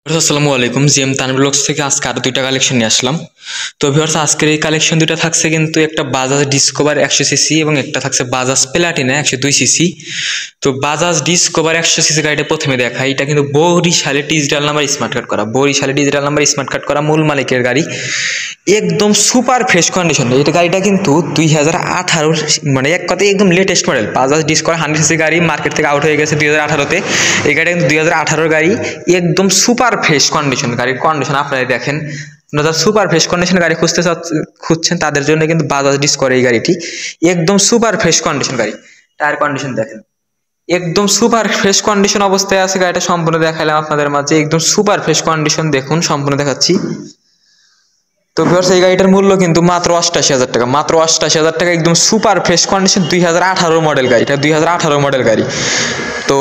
আসসালামু আলাইকুম, GM Tanvir blogs থেকে আজকে আরো দুইটা কালেকশন নিয়ে আসলাম। তো ভিউয়ার্স, আজকের এই কালেকশন দুটো থাকছে কিন্তু একটা বাজাজ ডিসকভার 100 সিসি এবং একটা থাকছে বাজাজ প্লাটিনা 102 সিসি। তো বাজাজ ডিসকভার 100 সিসি গাড়িটা প্রথমে দেখাই। এটা কিন্তু বরিশালে ডিজিটাল নাম্বার স্মার্ট কার্ড করা, বরিশালে ডিজিটাল নাম্বার স্মার্ট কার্ড করা মূল মালিকের গাড়ি, একদম সুপার ফ্রেশ কন্ডিশন। এটা গাড়িটা কিন্তু 2018 মানে এক কথায় একদম latest model. Bajaj discover 100 CC গাড়ি মার্কেট থেকে আউট হয়ে গেছে 2018-তে। এই গাড়িটা কিন্তু 2018 গাড়ি, একদম সুপার ফ্রেশ কন্ডিশন। গাড়ির কন্ডিশন আপনারা দেখেন, যারা সুপার ফ্রেশ কন্ডিশন গাড়ি খুঁজছেন তাদের জন্য কিন্তু বাজাজ ডিসকভার এই গাড়িটি একদম সুপার ফ্রেশ কন্ডিশন গাড়ি। টায়ার কন্ডিশন দেখেন, একদম সুপার ফ্রেশ কন্ডিশন অবস্থায় আছে গাড়িটা। সম্পূর্ণ দেখালাম আপনাদের মাঝে, একদম সুপার ফ্রেশ কন্ডিশন দেখুন, সম্পূর্ণ দেখাচ্ছি। তো ভিউয়ার্স, এই গাড়িটার মূল্য কিন্তু মাত্র 88,000 টাকা, মাত্র 88,000 টাকা, একদম সুপার ফ্রেশ কন্ডিশন। 2018 মডেল গাড়ি, এটা 2018 মডেল গাড়ি। তো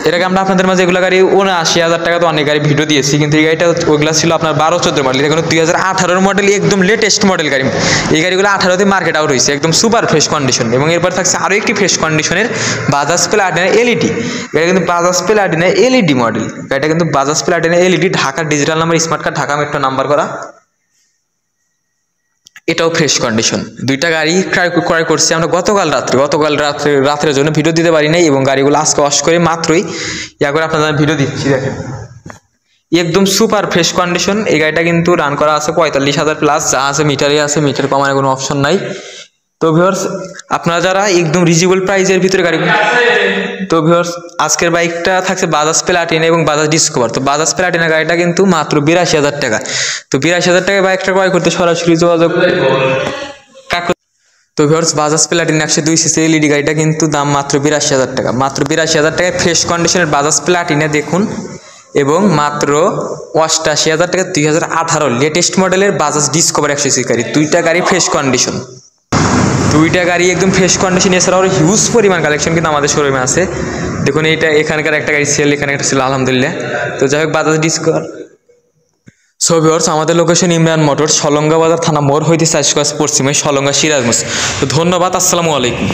এটাকে আমরা আপনাদের মাঝে এগুলো গাড়ি 79,000 টাকা তো অনেক গাড়ি ভিডিও দিয়েছি, কিন্তু এই গাড়িটা ওইগুলো ছিল আপনার 12-14 মডেল। এটা কিন্তু 2018 মডেল, একদম লেটেস্ট মডেল গাড়ি। এই গাড়িগুলো 18-তে মার্কেট আউট হয়েছে, একদম সুপার ফ্রেশ কন্ডিশন। এবং এরপর থাকছে আরও একটি ফ্রেশ কন্ডিশনের বাজাজ প্লাটিনা এলইডি। এটা কিন্তু বাজাজ প্লাটিনা এলইডি মডেল। এটা কিন্তু বাজাজ প্লাটিনা এলইডি, ঢাকার digital number smart card, Dhaka metro number করা। এটাও ফ্রেশ কন্ডিশন। দুইটা গাড়ি ক্রয় করছি আমরা গতকাল রাত্রের জন্য ভিডিও দিতে পারি নাই, এবং গাড়িগুলো আজকে ওয়াশ করে মাত্রই করে আপনাদের ভিডিও দিচ্ছি। দেখেন, একদম সুপার ফ্রেশ কন্ডিশন। এই গাড়িটা কিন্তু রান করা আছে 45,000 প্লাস, যা আছে মিটারে আছে, মিটার কমানোর কোনো অপশন নাই। তো ভিউয়ার্স, আপনারা যারা একদম রিজনেবল প্রাইসের ভিতরে গাড়ি, তো ভিউয়ার্স আজকের বাইকটা থাকছে বাজাজ প্লাটিনা এবং বাজাজ ডিসকভার। তো বাজাজ প্লাটিনা গাড়িটা কিন্তু মাত্র 82,000 টাকা। তো 82,000 টাকায় বাইকটা ক্রয় করতে সরাসরি যোগাযোগ। তো viewers, Bajaj Platina 102 CC LED গাড়িটা কিন্তু দাম মাত্র 82,000 টাকা, মাত্র 82,000 টাকায় ফ্রেশ কন্ডিশনের বাজাজ প্লাটিনা দেখুন। এবং মাত্র 88,000 টাকা 2018 লেটেস্ট মডেলের বাজাজ ডিসকভার 100 সিসি গাড়ি। দুইটা গাড়ি ফ্রেশ কন্ডিশন, দুইটা গাড়ি একদম ফ্রেশ কন্ডিশন। এছাড়াও হিউজ পরিমাণ কালেকশন কিন্তু আমাদের শোরুমে আছে। দেখুন, এইটা এখানকার একটা গাড়ি সেল, এখানে একটা ছিল আলহামদুলিল্লাহ। তো যাই হোক, বাজাজ ডিসকভার। সো ভিউয়ার্স, আমাদের লোকেশন ইমরান মোটরস, সলঙ্গা বাজার, থানা মোড় হইতে 4 গজ পশ্চিমে, সলঙ্গা, সিরাজগঞ্জ। তো ধন্যবাদ, আসসালামু আলাইকুম।